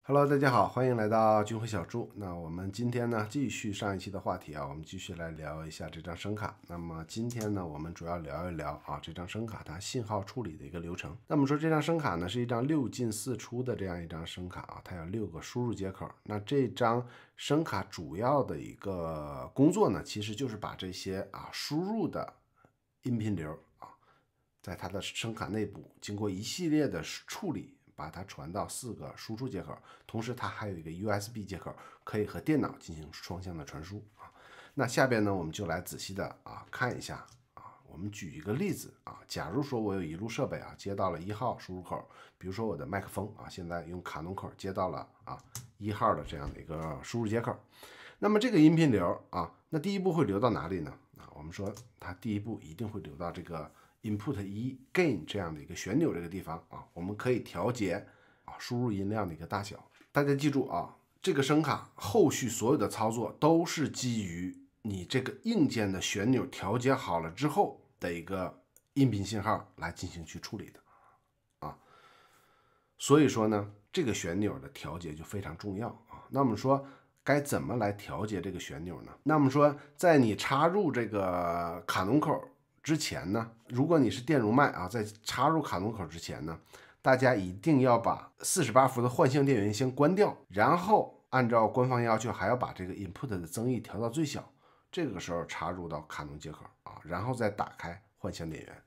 Hello，大家好，欢迎来到军辉小猪。那我们今天呢，继续上一期的话题啊，我们继续来聊一下这张声卡。那么今天呢，我们主要聊一聊这张声卡它信号处理的一个流程。那么说这张声卡呢，是一张6进4出的这样一张声卡啊，它有6个输入接口。那这张声卡主要的一个工作呢，其实就是把这些输入的音频流在它的声卡内部经过一系列的处理，把它传到4个输出接口，同时它还有一个 USB 接口，可以和电脑进行双向的传输啊。那下边呢，我们就来仔细的看一下我们举一个例子假如说我有一路设备接到了1号输入口，比如说我的麦克风现在用卡农口接到了1号的这样的一个输入接口，那么这个音频流那第一步会流到哪里呢？我们说它第一步一定会流到这个input 1 gain 这样的一个旋钮这个地方我们可以调节输入音量的一个大小。大家记住这个声卡后续所有的操作都是基于你这个硬件的旋钮调节好了之后的一个音频信号来进行去处理的所以说呢，这个旋钮的调节就非常重要那么说该怎么来调节这个旋钮呢？那么说在你插入这个卡农口之前呢，如果你是电容麦在插入卡农口之前呢，大家一定要把48伏的换向电源先关掉，然后按照官方要求还要把这个 input 的增益调到最小，这个时候插入到卡农接口然后再打开换向电源。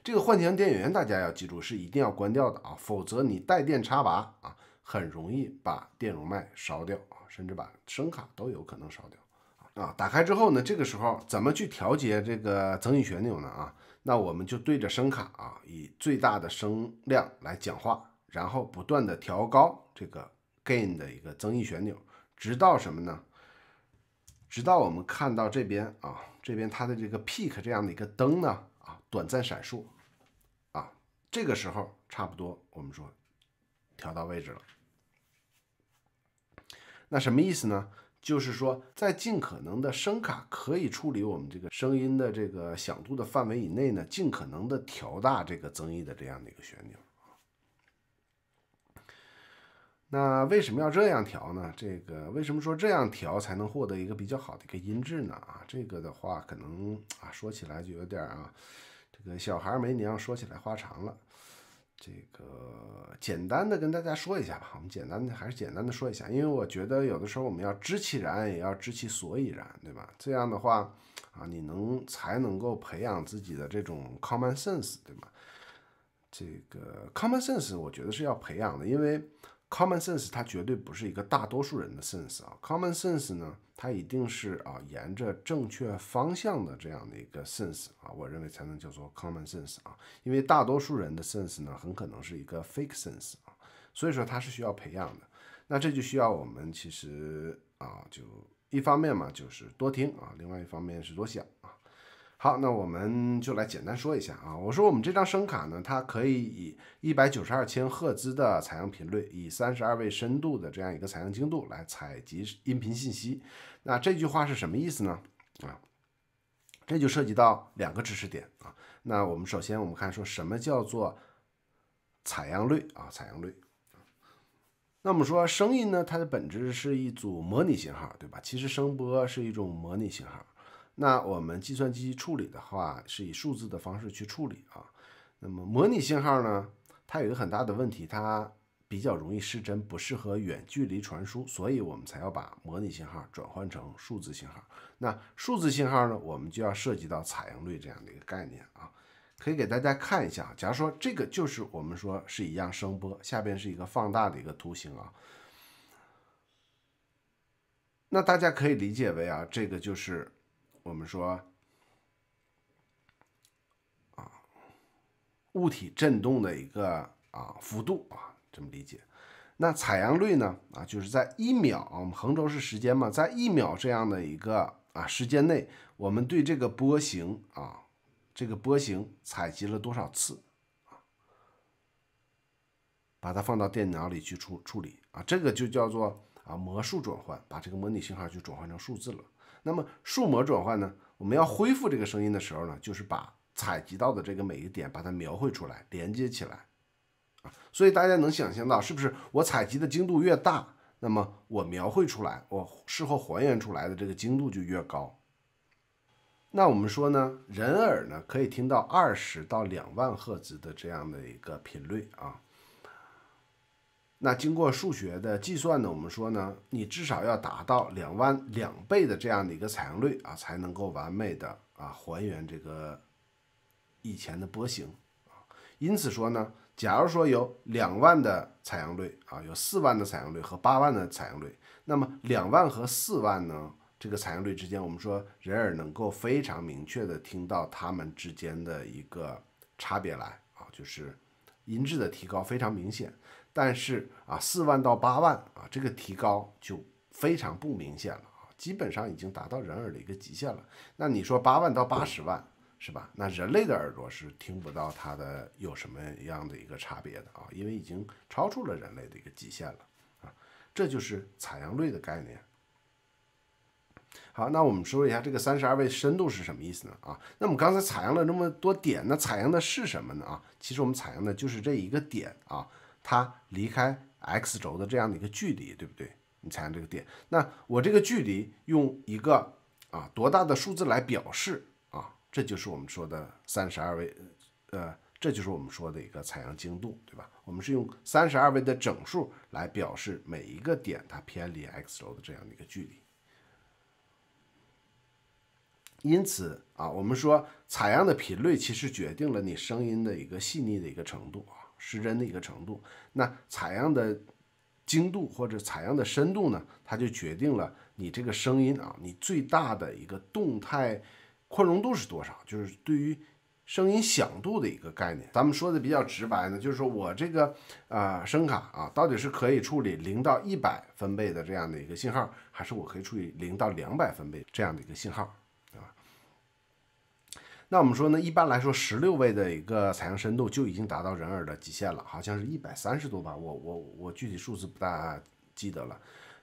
这个换向电源大家要记住是一定要关掉的否则你带电插拔很容易把电容麦烧掉甚至把声卡都有可能烧掉打开之后呢，这个时候怎么去调节这个增益旋钮呢那我们就对着声卡以最大的声量来讲话，然后不断的调高这个 gain 的一个增益旋钮，直到什么呢？直到我们看到这边这边它的这个 peak 这样的一个灯呢短暂闪烁这个时候差不多我们说调到位置了。那什么意思呢？就是说在尽可能的声卡可以处理我们这个声音的这个响度的范围以内呢，尽可能的调大这个增益的这样的一个旋钮。那为什么要这样调呢？这个为什么说这样调才能获得一个比较好的一个音质呢？这个的话可能说起来就有点这个小孩没娘，说起来话长了。这个简单的跟大家说一下吧，我们还是简单的说一下，因为我觉得有的时候我们要知其然，也要知其所以然，对吧？这样的话你才能够培养自己的这种 common sense， 对吧？这个 common sense 我觉得是要培养的，因为 common sense 它绝对不是一个大多数人的 sense common sense 呢，它一定是沿着正确方向的这样的一个 sense我认为才能叫做 common sense 因为大多数人的 sense 呢，很可能是一个 fake sense 所以说它是需要培养的。那这就需要我们其实就一方面嘛，就是多听另外一方面是多想好，那我们就来简单说一下我说我们这张声卡呢，它可以以192千赫兹的采样频率，以32位深度的这样一个采样精度来采集音频信息。那这句话是什么意思呢？这就涉及到2个知识点那我们首先我们看说什么叫做采样率采样率。那我们说声音呢，它的本质是一组模拟信号，对吧？其实声波是一种模拟信号。那我们计算机处理的话，是以数字的方式去处理那么模拟信号呢，它有一个很大的问题，它比较容易失真，不适合远距离传输，所以我们才要把模拟信号转换成数字信号。那数字信号呢，我们就要涉及到采样率这样的一个概念可以给大家看一下，假如说这个就是我们说是一样声波，下边是一个放大的一个图形那大家可以理解为这个就是我们说物体振动的一个幅度这么理解。那采样率呢就是在1秒我们横轴是时间嘛，在1秒这样的一个时间内，我们对这个波形这个波形采集了多少次把它放到电脑里去处理这个就叫做模数转换，把这个模拟信号就转换成数字了。那么数模转换呢，我们要恢复这个声音的时候呢，就是把采集到的这个每一点把它描绘出来，连接起来所以大家能想象到，是不是我采集的精度越大，那么我描绘出来，我事后还原出来的这个精度就越高。那我们说呢，人耳呢可以听到20到2万赫兹的这样的一个频率啊。那经过数学的计算呢，我们说呢，你至少要达到2倍的这样的一个采样率啊，才能够完美的还原这个以前的波形啊。因此说呢，假如说有2万的采样率啊，有4万的采样率和8万的采样率，那么2万和4万呢，这个采样率之间，我们说人耳能够非常明确的听到它们之间的一个差别来啊，就是音质的提高非常明显。但是4万到8万啊，这个提高就非常不明显了啊，基本上已经达到人耳的一个极限了。那你说8万到80万是吧？那人类的耳朵是听不到它的有什么样的一个差别的啊，因为已经超出了人类的一个极限了啊。这就是采样率的概念。好，那我们说一下这个32位深度是什么意思呢？那我们刚才采样了那么多点，那采样的是什么呢？其实我们采样的就是这一个点啊。它离开 x 轴的这样的一个距离，对不对？你采样这个点，那我这个距离用一个多大的数字来表示啊？这就是我们说的32位，这就是我们说的一个采样精度，对吧？我们是用32位的整数来表示每一个点它偏离 x 轴的这样的一个距离。因此我们说采样的频率其实决定了你声音的一个细腻的一个程度啊。失真的一个程度，那采样的精度或者采样的深度呢，它就决定了你这个声音你最大的一个动态宽容度是多少，就是对于声音响度的一个概念。咱们说的比较直白呢，就是说我这个声卡到底是可以处理0到100分贝的这样的一个信号，还是我可以处理0到200分贝这样的一个信号。那我们说呢，一般来说16位的一个采样深度就已经达到人耳的极限了，好像是130多吧，我具体数字不大记得了。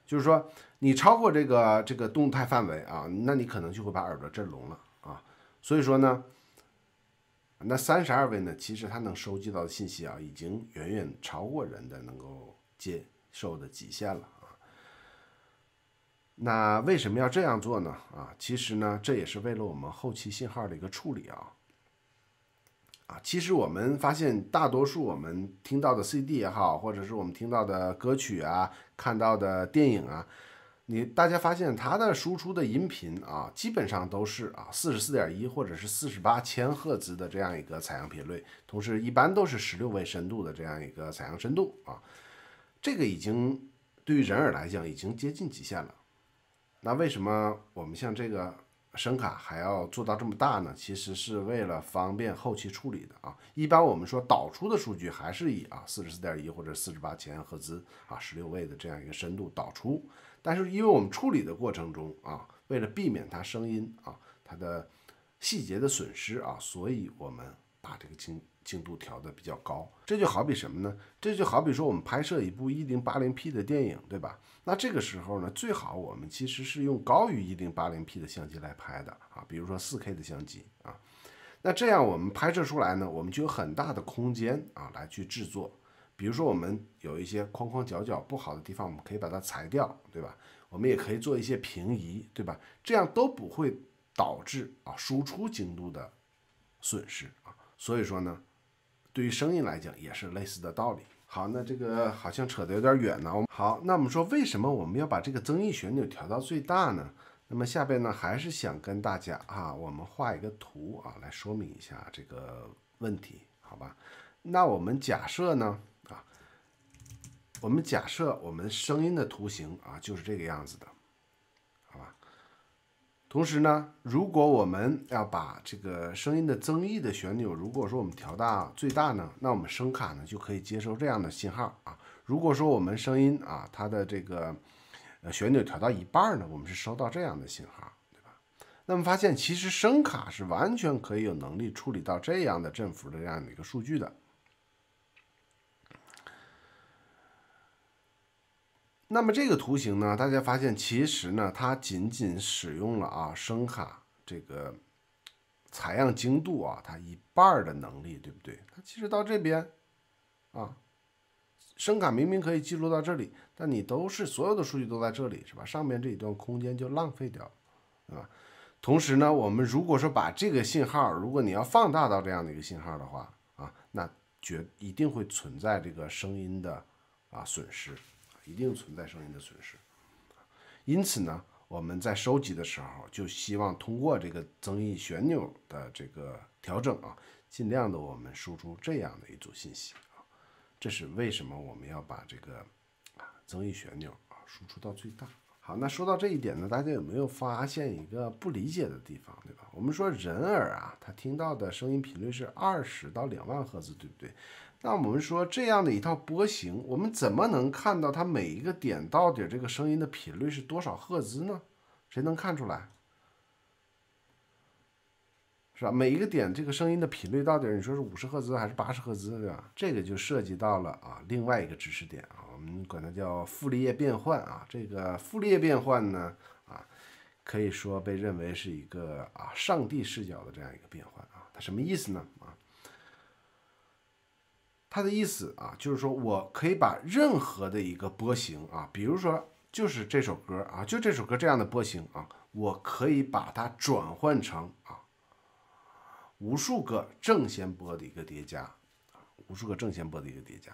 就是说你超过这个动态范围那你可能就会把耳朵震聋了啊。所以说呢，那32位呢，其实它能收集到的信息已经远远超过人的能够接受的极限了。那为什么要这样做呢？其实呢，这也是为了我们后期信号的一个处理其实我们发现，大多数我们听到的 CD 也好，或者是我们听到的歌曲看到的电影大家发现它的输出的音频基本上都是44.1或者是48千赫兹的这样一个采样频率，同时一般都是16位深度的这样一个采样深度这个已经对于人耳来讲已经接近极限了。那为什么我们像这个声卡还要做到这么大呢？其实是为了方便后期处理的一般我们说导出的数据还是以44.1或者48千赫兹16位的这样一个深度导出，但是因为我们处理的过程中为了避免它声音它的细节的损失所以我们把这个精度调的比较高。这就好比什么呢？这就好比说我们拍摄一部1080p 的电影，对吧？那这个时候呢，最好我们其实是用高于1080p 的相机来拍的比如说4K 的相机那这样我们拍摄出来呢，我们就有很大的空间来去制作。比如说我们有一些框框角角不好的地方，我们可以把它裁掉，对吧？我们也可以做一些平移，对吧？这样都不会导致输出精度的损失所以说呢，对于声音来讲也是类似的道理。好，那这个好像扯得有点远呢。好，那我们说为什么我们要把这个增益旋钮调到最大呢？那么下边呢，还是想跟大家我们画一个图来说明一下这个问题，好吧？那我们假设呢我们假设我们声音的图形就是这个样子的，好吧？同时呢，如果我们要把这个声音的增益的旋钮，如果说我们调大最大呢，那我们声卡呢就可以接收这样的信号如果说我们声音它的这个旋钮调到一半呢，我们是收到这样的信号，对吧？那么发现其实声卡是完全可以有能力处理到这样的振幅的这样的一个数据的。那么这个图形呢，大家发现其实呢，它仅仅使用了声卡这个采样精度它一半的能力，对不对？它其实到这边声卡明明可以记录到这里，但你所有的数据都在这里，是吧？上面这一段空间就浪费掉了，对吧？同时呢，我们如果说把这个信号，如果你要放大到这样的一个信号的话啊，那一定会存在这个声音的损失，一定存在声音的损失。因此呢，我们在收集的时候就希望通过这个增益旋钮的这个调整啊，尽量的我们输出这样的一组信息啊。这是为什么我们要把这个增益旋钮输出到最大。好，那说到这一点呢，大家有没有发现一个不理解的地方，对吧？我们说人耳他听到的声音频率是20到2万赫兹，对不对？那我们说这样的一套波形，我们怎么能看到它每一个点到底这个声音的频率是多少赫兹呢？谁能看出来？是吧？每一个点这个声音的频率到底你说是50赫兹还是80赫兹，对吧？这个就涉及到了另外一个知识点我们管它叫傅立叶变换这个傅立叶变换呢可以说被认为是一个上帝视角的这样一个变换它什么意思呢？它的意思就是说我可以把任何的一个波形比如说就是这首歌就这首歌这样的波形我可以把它转换成无数个正弦波的一个叠加，无数个正弦波的一个叠加。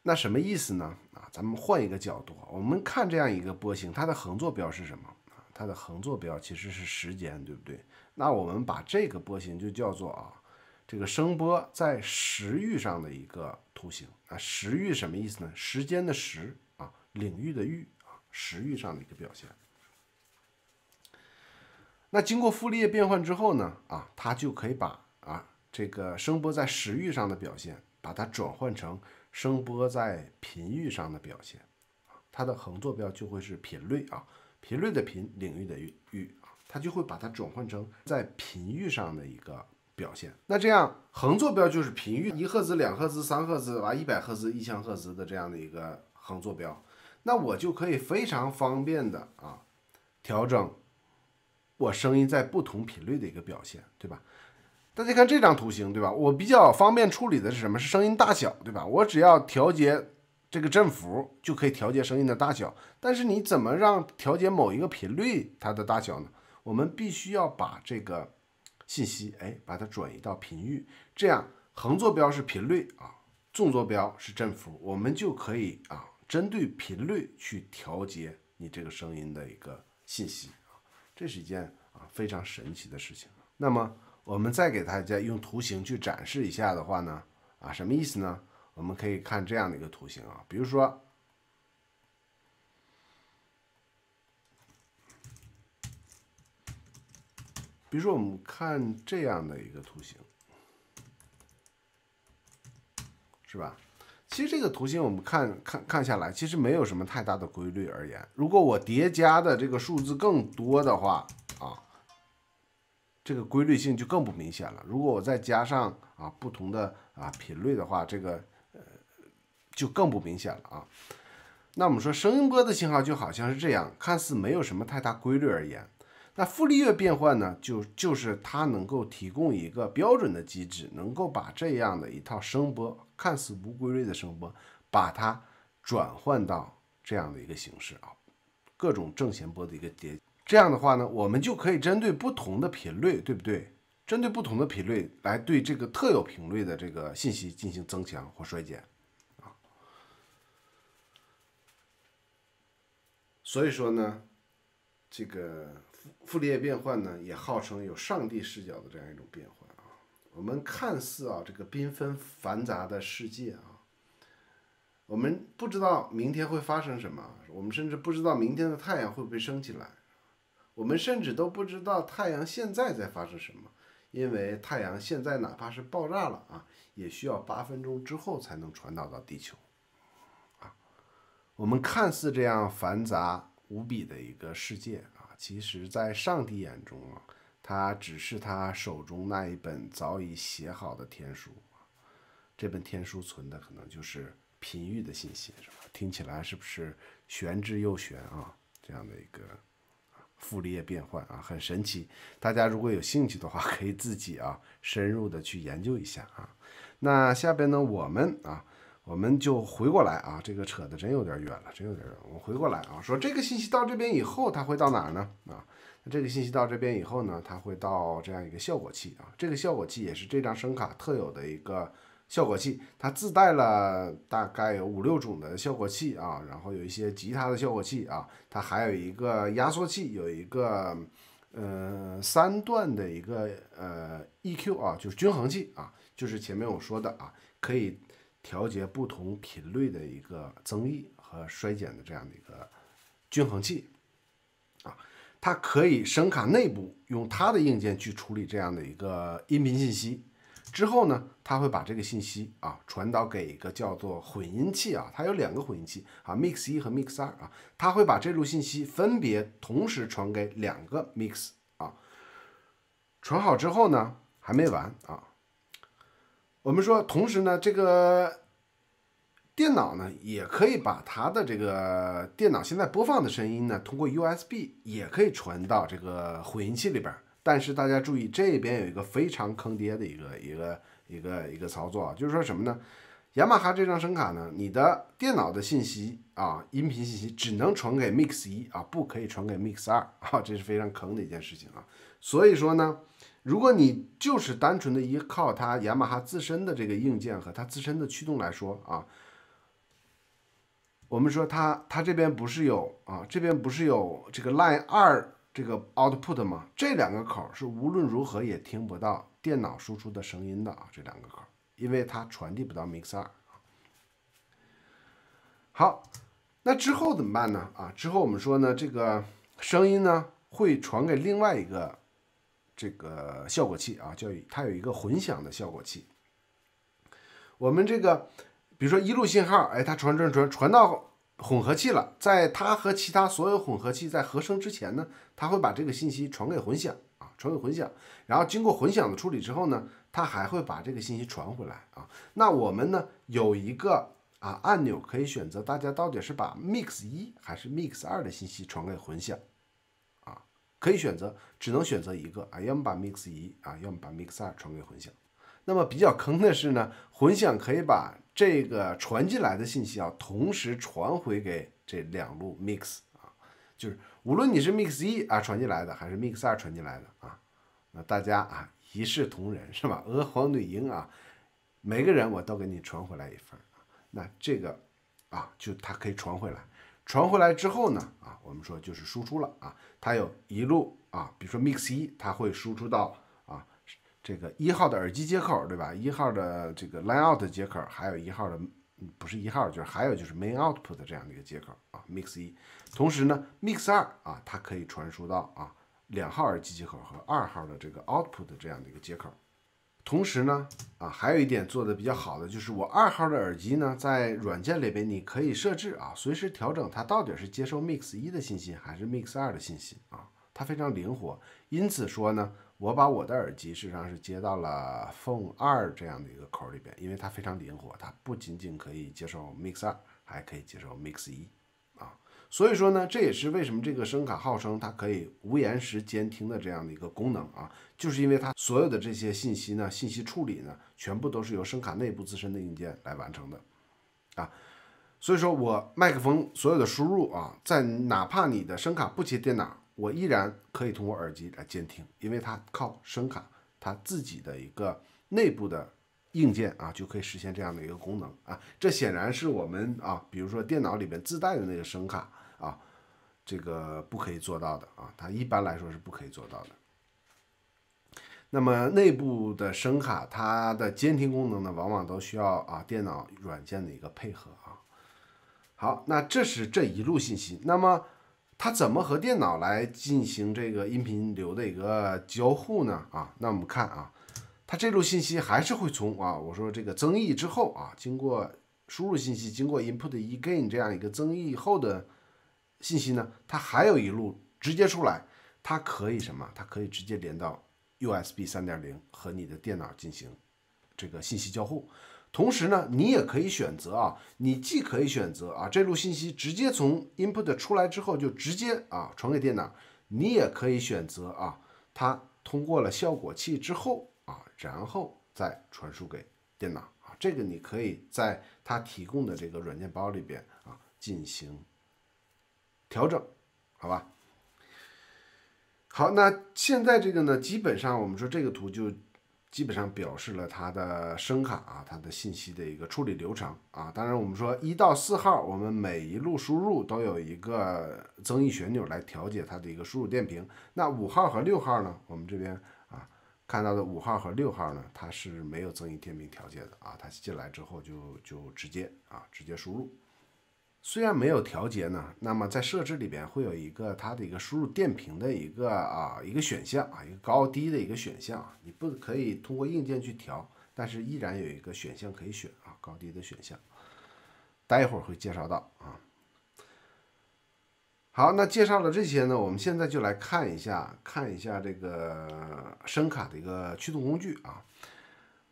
那什么意思呢？咱们换一个角度，我们看这样一个波形，它的横坐标是什么？它的横坐标其实是时间，对不对？那我们把这个波形就叫做这个声波在时域上的一个图形时域什么意思呢？时间的时领域的域时域上的一个表现。那经过傅立叶变换之后呢它就可以把这个声波在时域上的表现，把它转换成声波在频域上的表现。它的横坐标就会是频率频率的频，领域的域它就会把它转换成在频域上的一个表现。那这样横坐标就是频域，1赫兹、2赫兹、3赫兹100赫兹、1000赫兹的这样的一个横坐标，那我就可以非常方便的调整我声音在不同频率的一个表现，对吧？大家看这张图形，对吧？我比较方便处理的是什么？是声音大小，对吧？我只要调节这个振幅就可以调节声音的大小。但是你怎么让调节某一个频率它的大小呢？我们必须要把这个信息把它转移到频域，这样横坐标是频率纵坐标是振幅，我们就可以针对频率去调节你这个声音的一个信息这是一件非常神奇的事情。那么我们再给大家用图形去展示一下的话呢什么意思呢？我们可以看这样的一个图形比如说我们看这样的一个图形，是吧？其实这个图形我们看下来，其实没有什么太大的规律而言。如果我叠加的这个数字更多的话这个规律性就更不明显了。如果我再加上不同的频率的话，这个就更不明显了那我们说声音波的信号就好像是这样，看似没有什么太大规律而言。那傅立叶变换呢，就是它能够提供一个标准的机制，能够把这样的一套声波，看似无规律的声波，把它转换到这样的一个形式各种正弦波的一个叠。这样的话呢，我们就可以针对不同的频率，对不对？针对不同的频率来对这个特有频率的这个信息进行增强或衰减所以说呢，这个傅立叶变换呢，也号称有上帝视角的这样一种变换我们看似这个缤纷繁杂的世界我们不知道明天会发生什么，我们甚至不知道明天的太阳会不会升起来，我们甚至都不知道太阳现在在发生什么，因为太阳现在哪怕是爆炸了也需要8分钟之后才能传导到地球我们看似这样繁杂无比的一个世界其实在上帝眼中它只是他手中那一本早已写好的天书这本天书存的可能就是频率的信息，是吧？听起来是不是玄之又玄这样的一个傅立叶变换很神奇。大家如果有兴趣的话，可以自己深入的去研究一下那下边呢，我们我们就回过来啊，这个扯得真有点远了，真有点远。我们回过来啊，说这个信息到这边以后，它会到哪儿呢？啊，这个信息到这边以后呢，它会到这样一个效果器啊。这个效果器也是这张声卡特有的一个效果器，它自带了大概有5、6种的效果器啊，然后有一些吉他的效果器啊，它还有一个压缩器，有一个3段的一个EQ 啊，就是均衡器啊，就是前面我说的啊，可以调节不同频率的一个增益和衰减的这样的一个均衡器啊，它可以声卡内部用它的硬件去处理这样的一个音频信息。之后呢，它会把这个信息啊传导给一个叫做混音器啊，它有2个混音器啊，Mix 1和 Mix 2啊，它会把这路信息分别同时传给2个 Mix 啊，传好之后呢还没完啊，我们说同时呢这个电脑呢也可以把它的这个电脑现在播放的声音呢通过 USB 也可以传到这个混音器里边。但是大家注意，这边有一个非常坑爹的一个操作啊，就是说什么呢？雅马哈这张声卡呢，你的电脑的信息啊，音频信息只能传给 Mix 1啊，不可以传给 Mix 2啊，这是非常坑的一件事情啊。所以说呢，如果你就是单纯的依靠它雅马哈自身的这个硬件和它自身的驱动来说啊，我们说它这边不是有啊，这边不是有这个 Line 2。这个 output 嘛，这2个口是无论如何也听不到电脑输出的声音的啊，这2个口，因为它传递不到 Mix 2。好，那之后怎么办呢？啊，之后我们说呢，这个声音呢会传给另外一个这个效果器啊，它有一个混响的效果器。我们这个比如说一路信号，哎，它传到混合器了，在它和其他所有混合器在合声之前呢，它会把这个信息传给混响啊，传给混响，然后经过混响的处理之后呢，它还会把这个信息传回来啊。那我们呢有一个按钮可以选择，大家到底是把 Mix 1还是 Mix 2的信息传给混响啊？可以选择，只能选择一个啊，要么把 Mix 1啊，要么把 Mix 2传给混响。那么比较坑的是呢，混响可以把这个传进来的信息啊，同时传回给这2路 mix 啊，就是无论你是 mix 1啊传进来的，还是 mix 2传进来的啊，那大家啊一视同仁是吧？娥皇女英啊，每个人我都给你传回来一份啊，那这个啊就它可以传回来，传回来之后呢啊，我们说就是输出了啊，它有一路啊，比如说 mix 1，它会输出到这个1号的耳机接口，对吧？1号的这个 line out 接口，还有1号的不是1号，就是还有就是 main output 的这样的一个接口啊 ，mix 1。同时呢，mix 2啊，它可以传输到2号耳机接口和2号的这个 output 的这样的一个接口。同时呢还有一点做的比较好的就是我2号的耳机呢，在软件里边你可以设置随时调整它到底是接收 mix 1的信息还是 mix 2的信息啊，它非常灵活。因此说呢，我把我的耳机事实上是接到了 Phone 2这样的一个口里边，因为它非常灵活，它不仅仅可以接受 Mix 2，还可以接受 Mix 1啊。所以说呢，这也是为什么这个声卡号称它可以无延时监听的这样的一个功能啊，就是因为它所有的这些信息呢，信息处理呢，全部都是由声卡内部自身的硬件来完成的啊。所以说我麦克风所有的输入在哪怕你的声卡不接电脑，我依然可以通过耳机来监听，因为它靠声卡它自己的一个内部的硬件就可以实现这样的一个功能啊。这显然是我们比如说电脑里边自带的那个声卡这个不可以做到的它一般来说是不可以做到的。那么内部的声卡它的监听功能呢，往往都需要电脑软件的一个配合好，那这是这一路信息。那么它怎么和电脑来进行这个音频流的一个交互呢？那我们看它这路信息还是会从我说这个增益之后经过输入信息，经过 input gain 这样一个增益后的信息呢，它还有一路直接出来，它可以什么？它可以直接连到 USB 3.0 和你的电脑进行这个信息交互。同时呢，你也可以选择你既可以选择这路信息直接从 input 出来之后就直接传给电脑，你也可以选择它通过了效果器之后然后再传输给电脑这个你可以在它提供的这个软件包里边啊进行调整，好吧？好，那现在这个呢，基本上我们说这个图就基本上表示了它的声卡啊，它的信息的一个处理流程啊。当然，我们说1到4号，我们每一路输入都有一个增益旋钮来调节它的一个输入电平。那5号和6号呢，我们这边啊看到的5号和6号呢，它是没有增益电平调节的啊，它进来之后就直接输入。虽然没有调节呢，那么在设置里边会有一个它的一个输入电平的一个选项啊，一个高低的一个选项，你不可以通过硬件去调，但是依然有一个选项可以选啊，高低的选项，待会儿会介绍到啊。好，那介绍了这些呢，我们现在就来看一下这个声卡的一个驱动工具啊。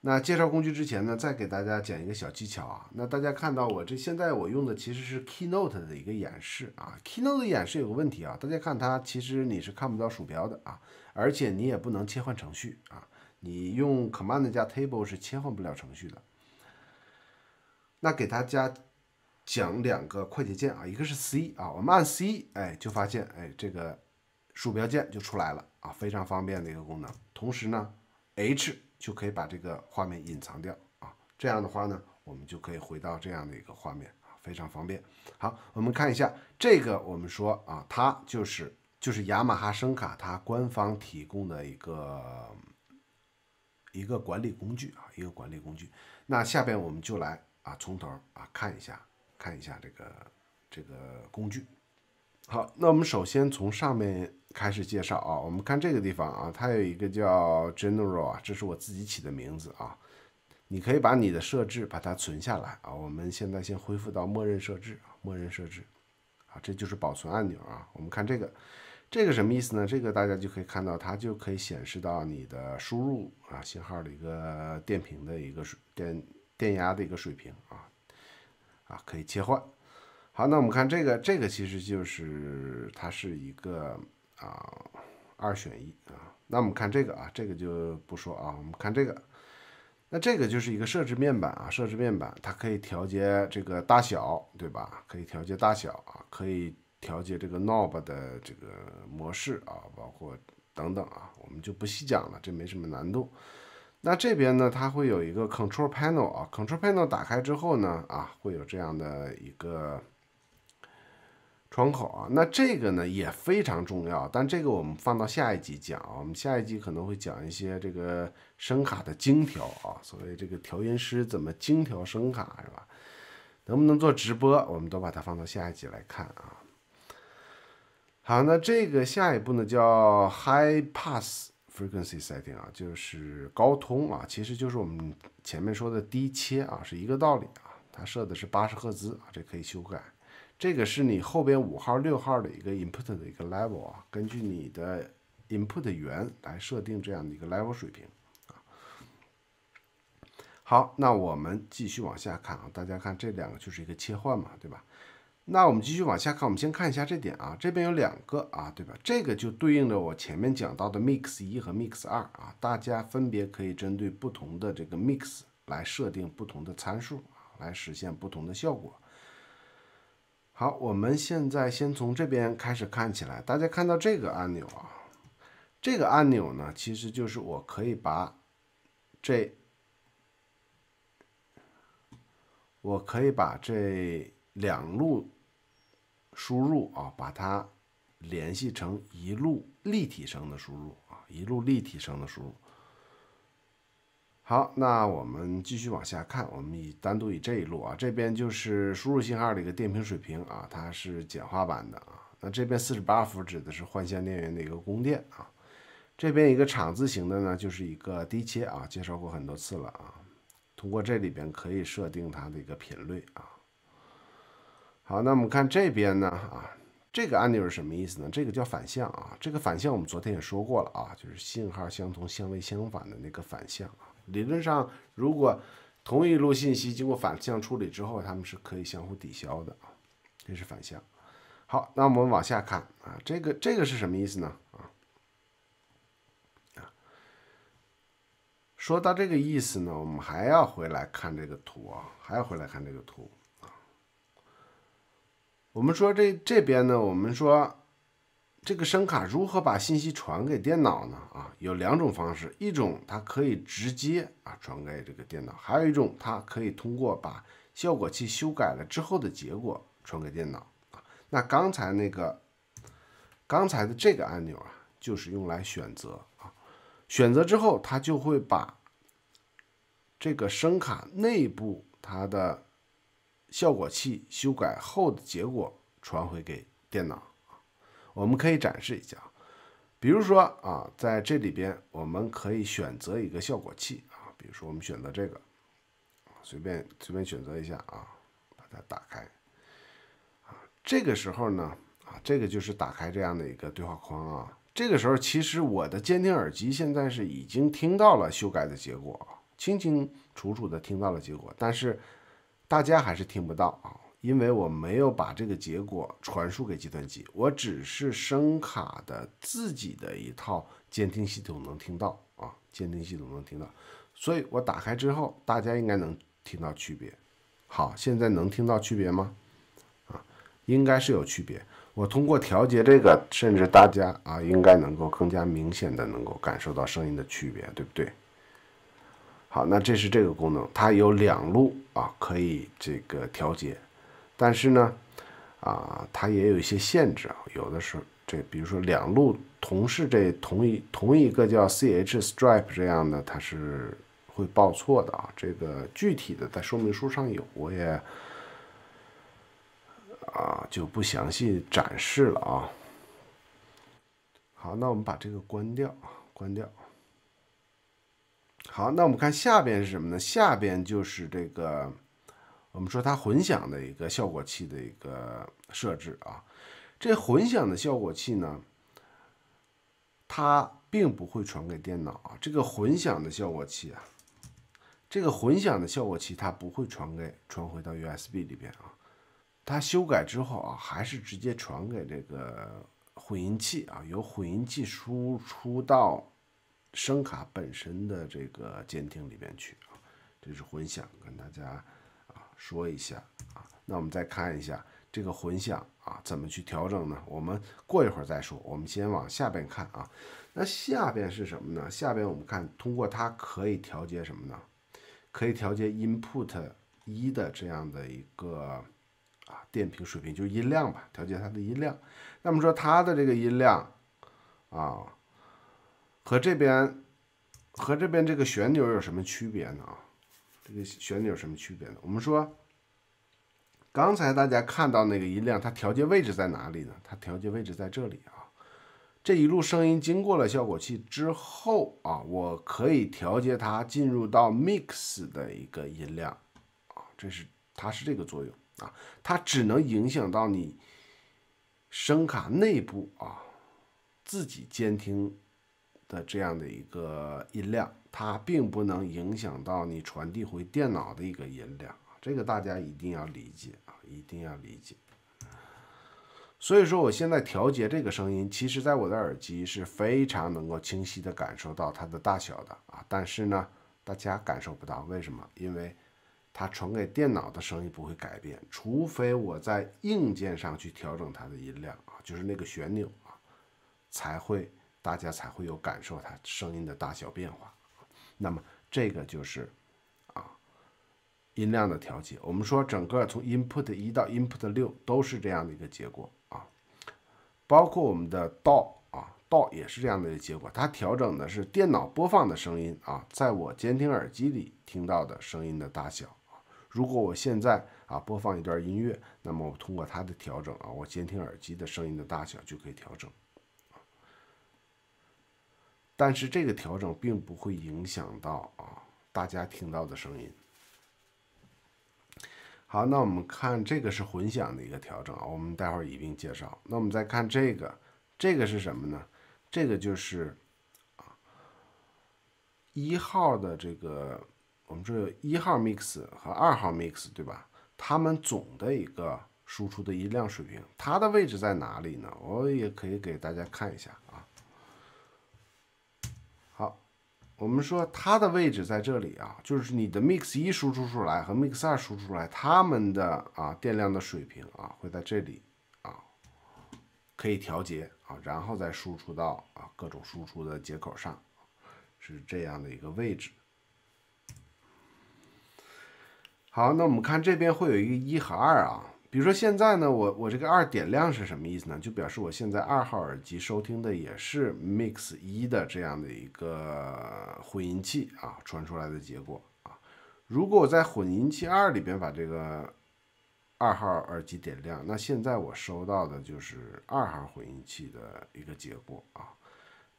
那介绍工具之前呢，再给大家讲一个小技巧啊。那大家看到现在我用的其实是 Keynote 的一个演示啊。Keynote 的演示有个问题啊，大家看它其实你是看不到鼠标的啊，而且你也不能切换程序啊，你用 Command 加 Table 是切换不了程序的。那给大家讲2个快捷键啊，一个是 C 啊，我们按 C， 就发现这个鼠标键就出来了啊，非常方便的一个功能。同时呢 ，H 就可以把这个画面隐藏掉啊，这样的话呢，我们就可以回到这样的一个画面啊，非常方便。好，我们看一下这个，我们说啊，它就是雅马哈声卡它官方提供的一个管理工具啊，一个管理工具。那下边我们就来从头看一下这个工具。好，那我们首先从上面开始介绍啊。我们看这个地方啊，它有一个叫 General 啊，这是我自己起的名字啊。你可以把你的设置把它存下来啊。我们现在先恢复到默认设置啊，这就是保存按钮啊。我们看这个什么意思呢？这个大家就可以看到，它就可以显示到你的输入信号的一个电平的一个电压的一个水平啊，可以切换。好，那我们看这个其实就是它是一个2选1啊。那我们看这个这个就不说啊。我们看这个，那这个就是一个设置面板啊，设置面板它可以调节这个大小，对吧？可以调节大小啊，可以调节这个 knob 的这个模式啊，包括等等啊，我们就不细讲了，这没什么难度。那这边呢，它会有一个 Control Panel 啊 ，Control Panel 打开之后呢，会有这样的一个窗口啊。那这个呢也非常重要，但这个我们放到下一集讲啊。我们下一集可能会讲一些这个声卡的精调啊，所谓这个调音师怎么精调声卡是吧？能不能做直播，我们都把它放到下一集来看啊。好，那这个下一步呢叫 High Pass Frequency Setting 啊，就是高通啊，其实就是我们前面说的低切啊，是一个道理啊。它设的是80赫兹啊，这可以修改。这个是你后边5号、6号的一个 input 的一个 level 啊，根据你的 input 源来设定这样的一个 level 水平啊。好，那我们继续往下看啊，大家看这2个就是一个切换嘛，对吧？那我们继续往下看，我们先看一下这点啊，这边有2个啊，对吧？这个就对应着我前面讲到的 Mix 1和 Mix 2啊，大家分别可以针对不同的这个 Mix 来设定不同的参数啊，来实现不同的效果。好，我们现在先从这边开始看起来，大家看到这个按钮啊，这个按钮呢，其实就是我可以把这2路输入啊，把它联系成一路立体声的输入啊，一路立体声的输入。好，那我们继续往下看，我们单独以这一路啊，这边就是输入信号的一个电平水平啊，它是简化版的啊。那这边48伏指的是换向电源的一个供电啊，这边一个厂字形的呢，就是一个低切啊，介绍过很多次了啊。通过这里边可以设定它的一个频率啊。好，那我们看这边呢这个按钮是什么意思呢？这个叫反向啊，这个反向我们昨天也说过了啊，就是信号相同相位相反的那个反向啊。理论上，如果同一路信息经过反向处理之后，它们是可以相互抵消的啊，这是反向。好，那我们往下看啊，这个是什么意思呢？说到这个意思呢，我们还要回来看这个图啊，还要回来看这个图啊。我们说这边呢，我们说这个声卡如何把信息传给电脑呢？啊，有2种方式，一种它可以直接传给这个电脑，还有一种它可以通过把效果器修改了之后的结果传给电脑啊。那刚才的这个按钮啊，就是用来选择啊，选择之后它就会把这个声卡内部它的效果器修改后的结果传回给电脑。我们可以展示一下，比如说啊，在这里边我们可以选择一个效果器啊，比如说我们选择这个，随便选择一下啊，把它打开啊。这个时候呢啊，这个就是打开这样的一个对话框啊。这个时候其实我的监听耳机现在是已经听到了修改的结果，清清楚楚的听到了结果，但是大家还是听不到啊。因为我没有把这个结果传输给计算机，我只是声卡的自己的一套监听系统能听到啊，监听系统能听到，所以我打开之后，大家应该能听到区别。好，现在能听到区别吗？啊，应该是有区别。我通过调节这个，甚至大家啊，应该能够更加明显的能够感受到声音的区别，对不对？好，那这是这个功能，它有2路啊，可以这个调节。但是呢，它也有一些限制啊。有的时候，比如说2路同是同一个叫 CH Stripe 这样的，它是会报错的啊。这个具体的在说明书上有，我也就不详细展示了啊。好，那我们把这个关掉。好，那我们看下边是什么呢？下边就是这个。我们说它混响的一个效果器的一个设置啊，这混响的效果器呢，它并不会传给电脑啊。这个混响的效果器它不会传回到 USB 里边啊，它修改之后啊，还是直接传给这个混音器啊，由混音器输出到声卡本身的这个监听里边去啊。这是混响，跟大家说一下啊。那我们再看一下这个混响啊，怎么去调整呢？我们过一会儿再说，我们先往下边看啊。那下边是什么呢？下边我们看，通过它可以调节什么呢？可以调节 input 1的这样的一个电平水平，就是音量吧，调节它的音量。那么说它的这个音量啊，和这边这个旋钮有什么区别呢？这个旋钮有什么区别呢？我们说，刚才大家看到那个音量，它调节位置在哪里呢？它调节位置在这里啊。这一路声音经过了效果器之后啊，我可以调节它进入到 mix 的一个音量啊，它是这个作用啊，它只能影响到你声卡内部自己监听的这样的一个音量，它并不能影响到你传递回电脑的一个音量，这个大家一定要理解啊，一定要理解。所以说，我现在调节这个声音，其实在我的耳机是非常能够清晰的感受到它的大小的啊，但是呢，大家感受不到，为什么？因为它传给电脑的声音不会改变，除非我在硬件上去调整它的音量啊，就是那个旋钮啊，大家才会有感受它声音的大小变化。那么这个就是音量的调节。我们说整个从 input 1到 input 6都是这样的一个结果啊，包括我们的 DAW 也是这样的一个结果。它调整的是电脑播放的声音啊，在我监听耳机里听到的声音的大小啊。如果我现在播放一段音乐，那么我通过它的调整啊，我监听耳机的声音的大小就可以调整。但是这个调整并不会影响到大家听到的声音。好，那我们看这个是混响的一个调整啊，我们待会儿一并介绍。那我们再看这个是什么呢？这个就是1号的这个，我们说有1号 mix 和2号 mix 对吧？它们总的一个输出的音量水平，它的位置在哪里呢？我也可以给大家看一下啊。好，我们说它的位置在这里啊，就是你的 mix 1输出出来和 mix 2输出出来，它们的电量的水平会在这里可以调节然后再输出到各种输出的接口上，是这样的一个位置。好，那我们看这边会有一个1和2比如说现在呢，我这个2点亮是什么意思呢？就表示我现在2号耳机收听的也是 mix 1的这样的一个混音器传出来的结果如果我在混音器2里边把这个2号耳机点亮，那现在我收到的就是2号混音器的一个结果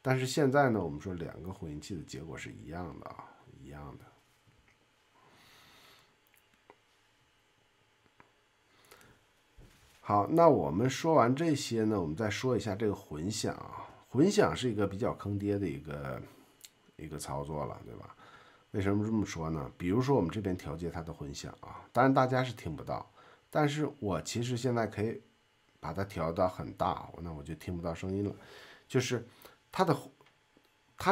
但是现在呢，我们说两个混音器的结果是一样的一样的。好，那我们说完这些呢，我们再说一下这个混响混响是一个比较坑爹的一个操作了，对吧？为什么这么说呢？比如说我们这边调节它的混响当然大家是听不到，但是我其实现在可以把它调到很大，那我就听不到声音了。就是它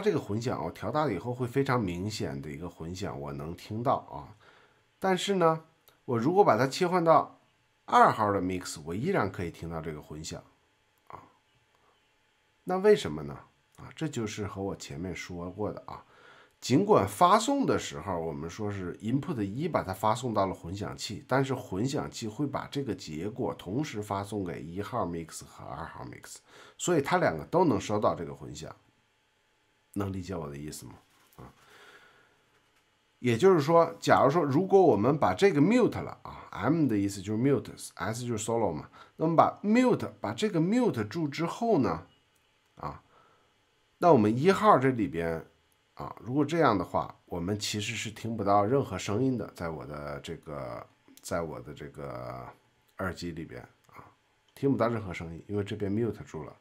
这个混响我调大了以后会非常明显的一个混响，我能听到但是呢，我如果把它切换到2号的 mix， 我依然可以听到这个混响那为什么呢？这就是和我前面说过的尽管发送的时候我们说是 input 1把它发送到了混响器，但是混响器会把这个结果同时发送给1号 mix 和2号 mix， 所以它两个都能收到这个混响。能理解我的意思吗？也就是说，假如说如果我们把这个 mute 了M 的意思就是 mute，S 就是 solo 嘛，那么把这个 mute 住之后呢那我们1号这里边如果这样的话，我们其实是听不到任何声音的，在我的这个耳机里边听不到任何声音，因为这边 mute 住了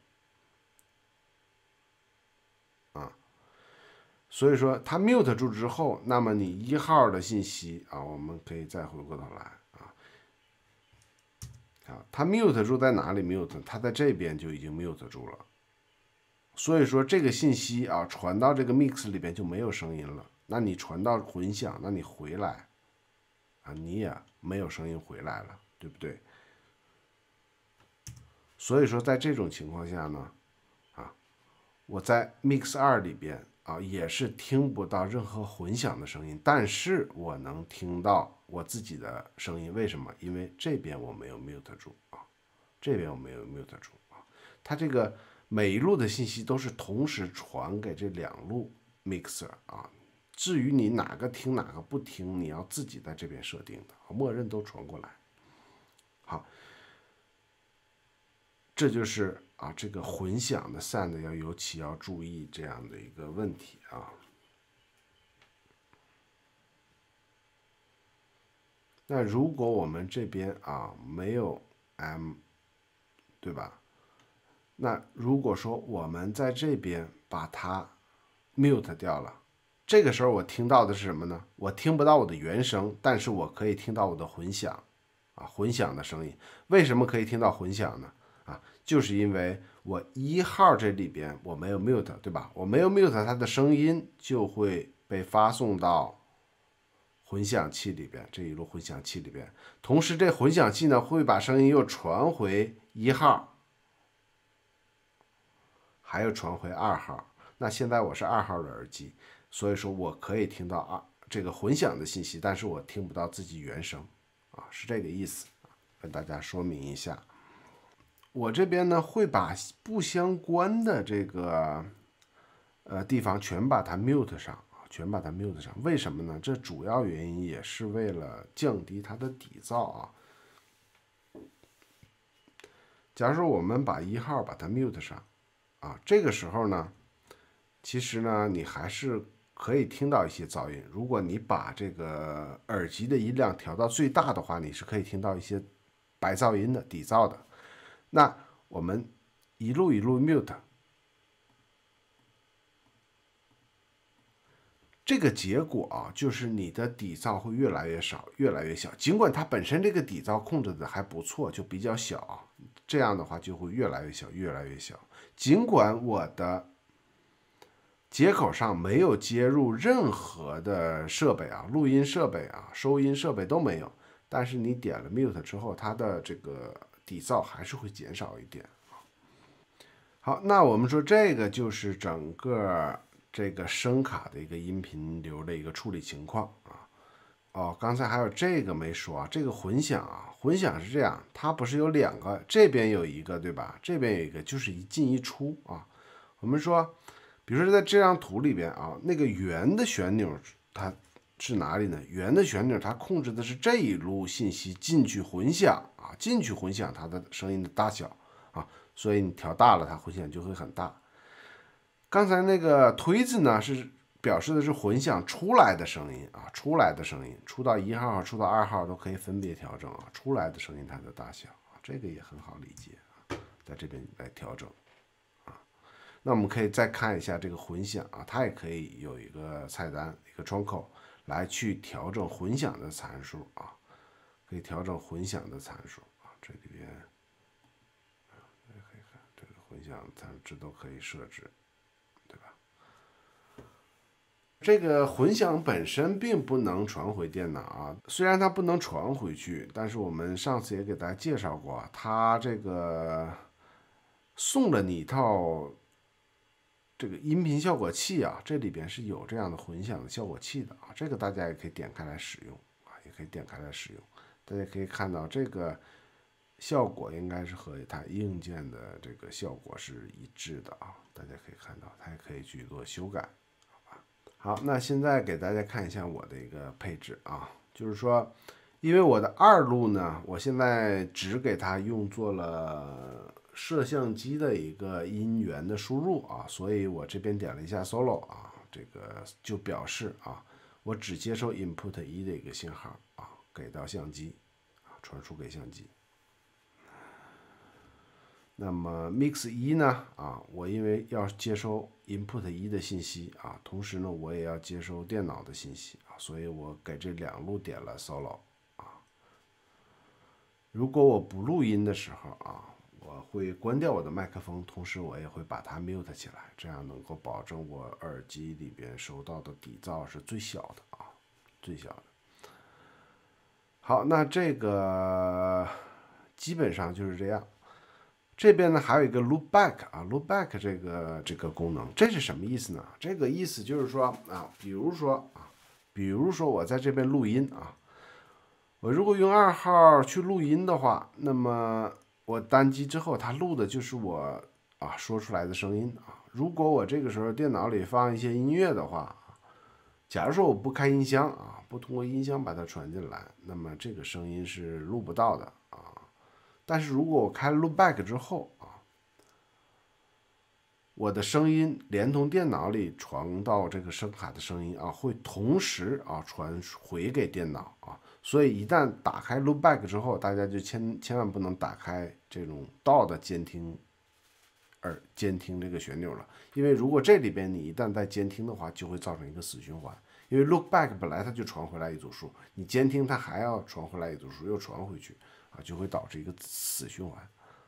所以说它 mute 住之后，那么你1号的信息我们可以再回过头来它 mute 住在哪里 mute？ 它在这边就已经 mute 住了。所以说这个信息传到这个 mix 里边就没有声音了。那你传到混响，那你回来你也没有声音回来了，对不对？所以说在这种情况下呢我在 mix 2里边也是听不到任何混响的声音，但是我能听到我自己的声音。为什么？因为这边我没有 mute 住这边我没有 mute 住它这个每一路的信息都是同时传给这两路 mixer 至于你哪个听哪个不听，你要自己在这边设定的，默认都传过来。好，这就是这个混响的 send 尤其要注意这样的一个问题那如果我们这边没有 M， 对吧？那如果说我们在这边把它 mute 掉了，这个时候我听到的是什么呢？我听不到我的原声，但是我可以听到我的混响混响的声音。为什么可以听到混响呢？就是因为我1号这里边我没有 mute， 对吧？我没有 mute， 它的声音就会被发送到混响器里边，这一路混响器里边。同时这混响器呢会把声音又传回1号，还有传回2号。那现在我是2号的耳机，所以说我可以听到这个混响的信息，但是我听不到自己原声是这个意思跟大家说明一下。我这边呢会把不相关的这个地方全把它 mute 上为什么呢？这主要原因也是为了降低它的底噪假如说我们把1号把它 mute 上这个时候呢，其实呢你还是可以听到一些噪音。如果你把这个耳机的音量调到最大的话，你是可以听到一些白噪音的底噪的。那我们一路一路 mute， 这个结果就是你的底噪会越来越少，越来越小。尽管它本身这个底噪控制的还不错，就比较小这样的话就会越来越小，越来越小。尽管我的接口上没有接入任何的设备啊，录音设备啊，收音设备都没有。但是你点了 mute 之后，它的这个底噪还是会减少一点。好，那我们说这个就是整个这个声卡的一个音频流的一个处理情况啊。哦，刚才还有这个没说啊，这个混响啊，混响是这样，它不是有两个，这边有一个对吧？这边有一个，就是一进一出啊。我们说，比如说在这张图里边啊，那个圆的旋钮它是哪里呢？圆的旋钮它控制的是这一路信息进去混响啊，进去混响它的声音的大小啊，所以你调大了，它混响就会很大。刚才那个推子呢，是表示的是混响出来的声音啊，出来的声音，出到1号、出到2号都可以分别调整啊，出来的声音它的大小啊，这个也很好理解啊，在这边来调整啊。那我们可以再看一下这个混响啊，它也可以有一个菜单、一个窗口来去调整混响的参数啊，可以调整混响的参数啊，这里边可以看这个混响参数这都可以设置。这个混响本身并不能传回电脑啊，虽然它不能传回去，但是我们上次也给大家介绍过，它这个送了你一套这个音频效果器啊，这里边是有这样的混响的效果器的啊，这个大家也可以点开来使用啊，也可以点开来使用。大家可以看到这个效果应该是和它硬件的这个效果是一致的啊，大家可以看到，它也可以去做修改。好，那现在给大家看一下我的一个配置啊，就是说，因为我的2路呢，我现在只给它用作了摄像机的一个音源的输入啊，所以我这边点了一下 solo 啊，这个就表示啊，我只接收 input 1的一个信号啊，给到相机啊，传输给相机。那么 mix 1呢啊，我因为要接收 input 1的信息啊，同时呢我也要接收电脑的信息啊，所以我给这2路点了 solo 啊。如果我不录音的时候啊，我会关掉我的麦克风，同时我也会把它 mute 起来，这样能够保证我耳机里边收到的底噪是最小的啊，最小的。好，那这个基本上就是这样。这边呢还有一个 loopback 啊 ，loopback 这个功能，这是什么意思呢？这个意思就是说啊，比如说我在这边录音啊，我如果用2号去录音的话，那么我单击之后，它录的就是我啊说出来的声音啊。如果我这个时候电脑里放一些音乐的话，假如说我不开音箱啊，不通过音箱把它传进来，那么这个声音是录不到的啊。但是如果我开 loopback 之后啊，我的声音连同电脑里传到这个声卡的声音啊，会同时啊传回给电脑啊。所以一旦打开 loopback 之后，大家就千万不能打开这种道的监听这个旋钮了，因为如果这里边你一旦在监听的话，就会造成一个死循环。因为 loopback 本来它就传回来一组数，你监听它还要传回来一组数，又传回去啊，就会导致一个死循环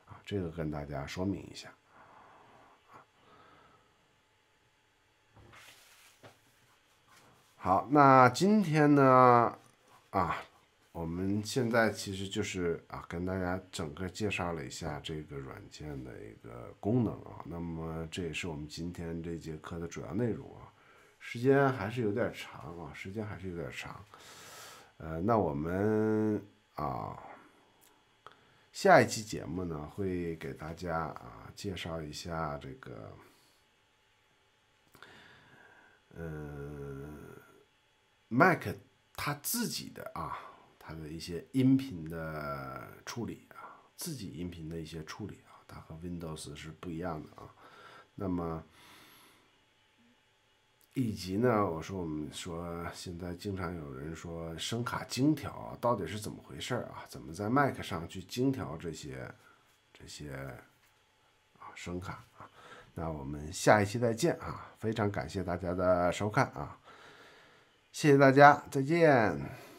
啊。这个跟大家说明一下。好，那今天呢啊，我们现在其实就是啊，跟大家整个介绍了一下这个软件的一个功能啊。那么这也是我们今天这节课的主要内容啊。时间还是有点长啊，时间还是有点长。那我们啊，下一期节目呢会给大家啊介绍一下这个Mac 它自己的啊，它的一些音频的处理啊，自己音频的一些处理啊，它和 Windows 是不一样的啊。那么以及呢，我们说现在经常有人说声卡精调啊，到底是怎么回事啊？怎么在 Mac 上去精调这些啊声卡啊？那我们下一期再见啊！非常感谢大家的收看啊！谢谢大家，再见。